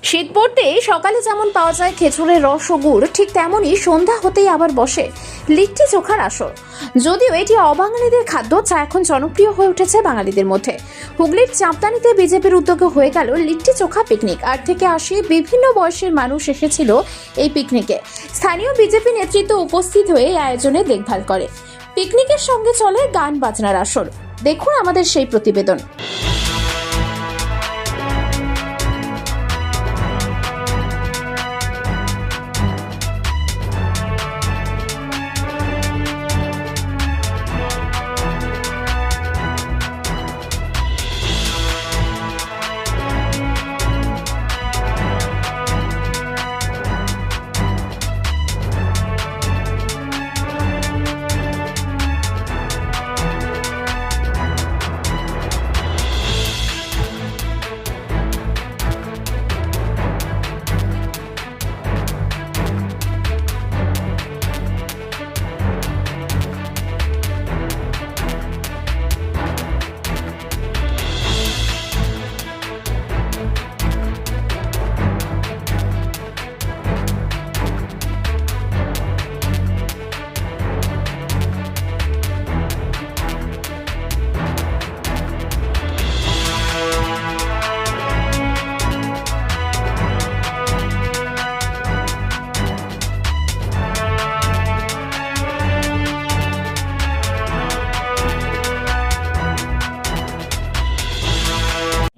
শীত পড়তে সকালে যেমন পাওয়া যায় খেজুরের রস ও গুড়, ঠিক তেমনই সন্ধ্যা হতেই আবার বসে লিট্টি চোখার আসর। যদিও এটি অবাঙালিদের খাদ্য, যা এখন জনপ্রিয় হয়ে উঠেছে বাঙালিদের মধ্যে। হুগলির চাঁপদানিতে বিজেপির উদ্যোগে হয়ে গেল লিট্টি চোখা পিকনিক। 8 থেকে 80 বিভিন্ন বয়সের মানুষ এসেছিল এই পিকনিকে। স্থানীয় বিজেপি নেতৃত্ব উপস্থিত হয়ে এই আয়োজনে দেখভাল করে। পিকনিকের সঙ্গে চলে গান বাজনার আসর। দেখুন আমাদের সেই প্রতিবেদন।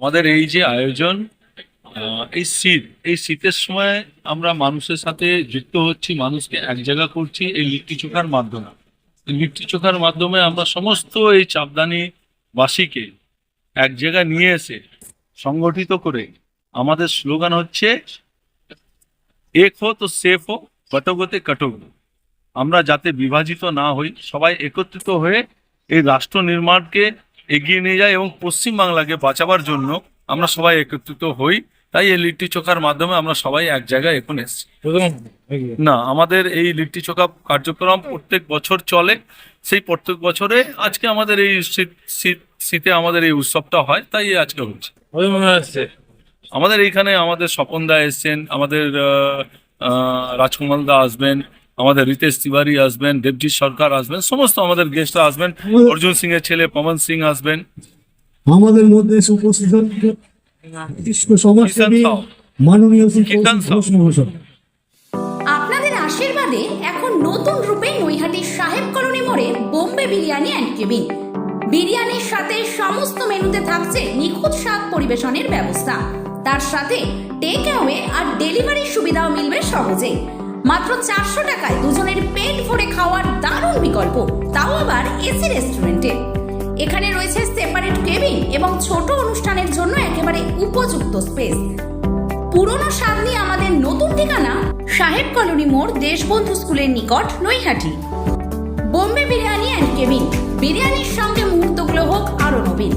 আমাদের এই যে আয়োজন, এই শীতের সময় আমরা মানুষের সাথে যুক্ত হচ্ছি, মানুষকে এক জায়গা করছি এই লিট্টি চোখার মাধ্যমে। লিট্টি চোখার মাধ্যমে আমরা সমস্ত এই চাপদানি বাসীকে এক জায়গায় নিয়ে এসে সংগঠিত করে আমাদের স্লোগান হচ্ছে এক হো তো সেফ হো, কটকতে কটক। আমরা যাতে বিভাজিত না হই, সবাই একত্রিত হয়ে এই রাষ্ট্র নির্মাণকে এগিয়ে নিয়ে যায় এবং পশ্চিমবাংলাকে বাঁচাবার জন্য আমরা সবাই একত্রিত হই। তাই এই লিট্টি চোখার মাধ্যমে আমরা সবাই এক জায়গায় এখন এসেছি। না, আমাদের এই লিট্টি চোখা কার্যক্রম প্রত্যেক বছর চলে। সেই প্রত্যেক বছরে আজকে আমাদের এই শীতে আমাদের এই উৎসবটা হয়, তাই আজকে হচ্ছে। আমাদের এইখানে আমাদের স্বপন দা এসছেন, আমাদের রাজকুমার দা আসবেন, আমাদের রিতেশ তিওয়ারি আসবেন, দেবজিৎ সরকার আসবেন, সমস্ত আমাদের গেস্টরা আসবেন। অর্জুন সিং এর ছেলে পবন সিং আসবেন। আমাদের মধ্যে উপস্থিত সমাজসেবী মাননীয় আপনাদের আশীর্বাদে এখন নতুন রূপে নৈহাটির সাহেব কলোনি মোড়ে বোম্বে বিরিয়ানি অ্যান্ড কেবিন। বিরিয়ানির সাথে সমস্ত মেনুতে থাকছে নিখুঁত স্বাদ পরিবেশনের ব্যবস্থা। তার সাথে টেক অ্যাওয়ে আর ডেলিভারির সুবিধাও মিলবে সহজেই। মাত্র 400 টাকায় দুজনের পেট ভরে খাওয়ার দারুণ বিকল্প, তাও আবার এসি রেস্টুরেন্টে। এখানে রয়েছে সেপারেট কেবিন এবং ছোট অনুষ্ঠানের জন্য একেবারে উপযুক্ত স্পেস। পুরনো স্বাদ নিয়ে আমাদের নতুন ঠিকানা সাহেব কলোনি মোড়, দেশবন্ধু স্কুলের নিকট, নৈহাটি। বোম্বে বিরিয়ানি অ্যান্ড কেবিন, বিরিয়ানির সঙ্গে মুহূর্তগুলো হোক আরো নবীন।